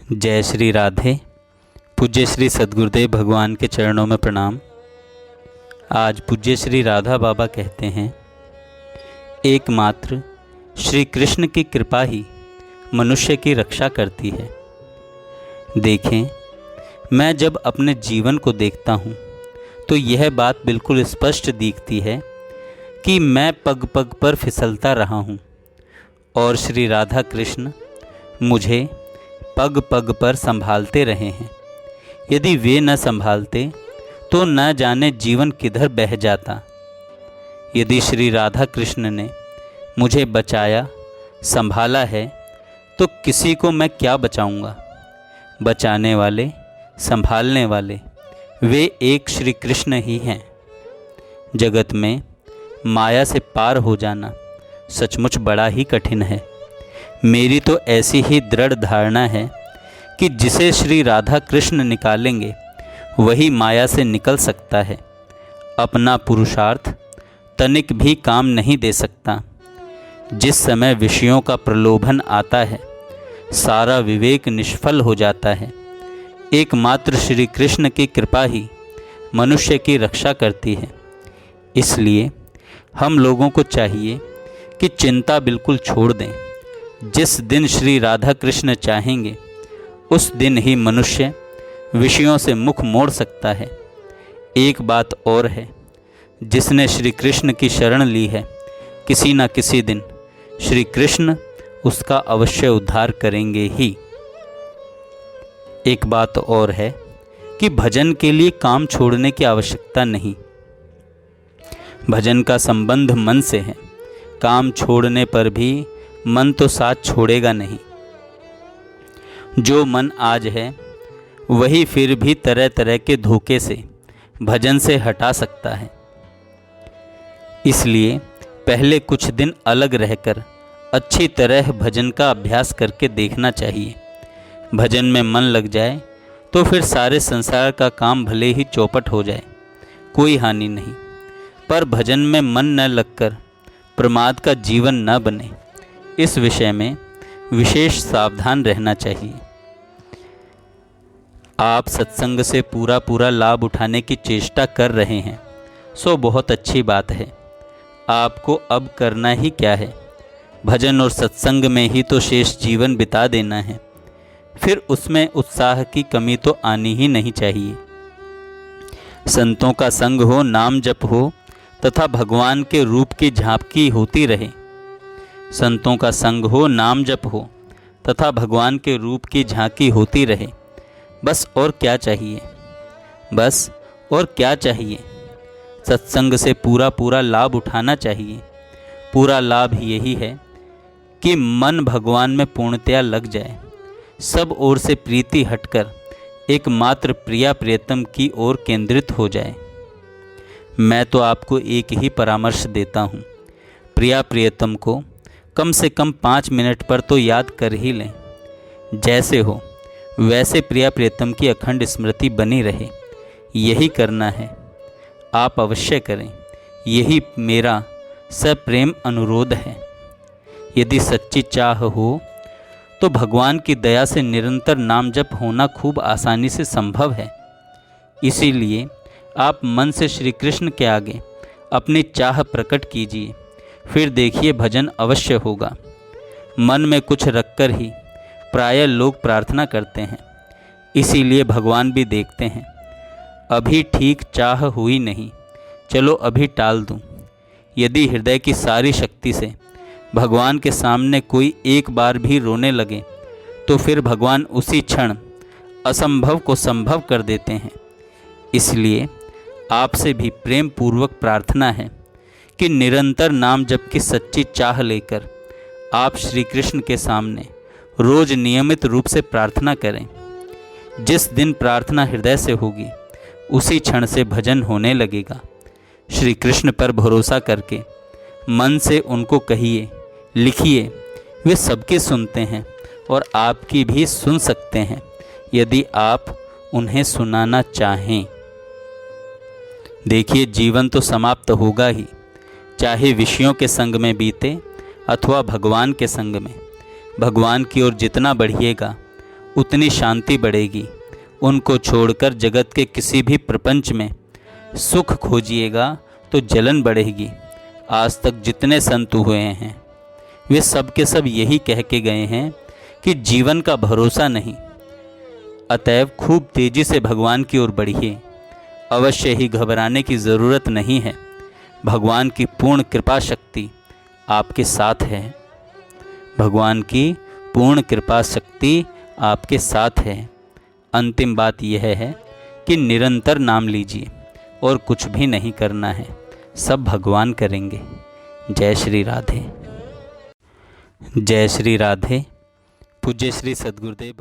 जय श्री राधे। पूज्य श्री सद्गुरुदेव भगवान के चरणों में प्रणाम। आज पूज्य श्री राधा बाबा कहते हैं, एकमात्र श्री कृष्ण की कृपा ही मनुष्य की रक्षा करती है। देखें, मैं जब अपने जीवन को देखता हूँ तो यह बात बिल्कुल स्पष्ट दिखती है कि मैं पग पग पर फिसलता रहा हूँ और श्री राधा कृष्ण मुझे पग पग पर संभालते रहे हैं। यदि वे न संभालते तो न जाने जीवन किधर बह जाता। यदि श्री राधा कृष्ण ने मुझे बचाया, संभाला है, तो किसी को मैं क्या बचाऊंगा। बचाने वाले, संभालने वाले वे एक श्री कृष्ण ही हैं। जगत में माया से पार हो जाना सचमुच बड़ा ही कठिन है। मेरी तो ऐसी ही दृढ़ धारणा है कि जिसे श्री राधा कृष्ण निकालेंगे वही माया से निकल सकता है। अपना पुरुषार्थ तनिक भी काम नहीं दे सकता। जिस समय विषयों का प्रलोभन आता है, सारा विवेक निष्फल हो जाता है। एकमात्र श्री कृष्ण की कृपा ही मनुष्य की रक्षा करती है। इसलिए हम लोगों को चाहिए कि चिंता बिल्कुल छोड़ दें। जिस दिन श्री राधा कृष्ण चाहेंगे उस दिन ही मनुष्य विषयों से मुख मोड़ सकता है। एक बात और है, जिसने श्री कृष्ण की शरण ली है, किसी न किसी दिन श्री कृष्ण उसका अवश्य उद्धार करेंगे ही। एक बात और है कि भजन के लिए काम छोड़ने की आवश्यकता नहीं। भजन का संबंध मन से है। काम छोड़ने पर भी मन तो साथ छोड़ेगा नहीं। जो मन आज है वही फिर भी तरह तरह के धोखे से भजन से हटा सकता है। इसलिए पहले कुछ दिन अलग रहकर अच्छी तरह भजन का अभ्यास करके देखना चाहिए। भजन में मन लग जाए तो फिर सारे संसार का काम भले ही चौपट हो जाए, कोई हानि नहीं। पर भजन में मन न लगकर प्रमाद का जीवन न बने, इस विषय में विशेष सावधान रहना चाहिए। आप सत्संग से पूरा लाभ उठाने की चेष्टा कर रहे हैं, सो बहुत अच्छी बात है। आपको अब करना ही क्या है, भजन और सत्संग में ही तो शेष जीवन बिता देना है। फिर उसमें उत्साह की कमी तो आनी ही नहीं चाहिए। संतों का संग हो, नाम जप हो तथा भगवान के रूप की झांकी होती रहे। संतों का संग हो, नाम जप हो तथा भगवान के रूप की झांकी होती रहे। बस और क्या चाहिए, बस और क्या चाहिए। सत्संग से पूरा लाभ उठाना चाहिए। पूरा लाभ यही है कि मन भगवान में पूर्णतया लग जाए। सब ओर से प्रीति हटकर एकमात्र प्रिया प्रियतम की ओर केंद्रित हो जाए। मैं तो आपको एक ही परामर्श देता हूँ, प्रिया प्रियतम को कम से कम 5 मिनट पर तो याद कर ही लें। जैसे हो वैसे प्रिया प्रियतम की अखंड स्मृति बनी रहे, यही करना है। आप अवश्य करें, यही मेरा सप्रेम अनुरोध है। यदि सच्ची चाह हो तो भगवान की दया से निरंतर नाम जप होना खूब आसानी से संभव है। इसीलिए आप मन से श्री कृष्ण के आगे अपनी चाह प्रकट कीजिए, फिर देखिए भजन अवश्य होगा। मन में कुछ रखकर ही प्रायः लोग प्रार्थना करते हैं, इसीलिए भगवान भी देखते हैं। अभी ठीक चाह हुई नहीं, चलो अभी टाल दूं। यदि हृदय की सारी शक्ति से भगवान के सामने कोई एक बार भी रोने लगे तो फिर भगवान उसी क्षण असंभव को संभव कर देते हैं। इसलिए आपसे भी प्रेम पूर्वक प्रार्थना है कि निरंतर नाम जप की सच्ची चाह लेकर आप श्री कृष्ण के सामने रोज नियमित रूप से प्रार्थना करें। जिस दिन प्रार्थना हृदय से होगी उसी क्षण से भजन होने लगेगा। श्री कृष्ण पर भरोसा करके मन से उनको कहिए, लिखिए, वे सबकी सुनते हैं और आपकी भी सुन सकते हैं यदि आप उन्हें सुनाना चाहें। देखिए, जीवन तो समाप्त होगा ही, चाहे विषयों के संग में बीते अथवा भगवान के संग में। भगवान की ओर जितना बढ़िएगा उतनी शांति बढ़ेगी। उनको छोड़कर जगत के किसी भी प्रपंच में सुख खोजिएगा तो जलन बढ़ेगी। आज तक जितने संत हुए हैं वे सब के सब यही कह के गए हैं कि जीवन का भरोसा नहीं, अतएव खूब तेजी से भगवान की ओर बढ़िए। अवश्य ही घबराने की ज़रूरत नहीं है। भगवान की पूर्ण कृपा शक्ति आपके साथ है। भगवान की पूर्ण कृपा शक्ति आपके साथ है। अंतिम बात यह है कि निरंतर नाम लीजिए और कुछ भी नहीं करना है, सब भगवान करेंगे। जय श्री राधे। जय श्री राधे। पूज्य श्री सद्गुरुदेव।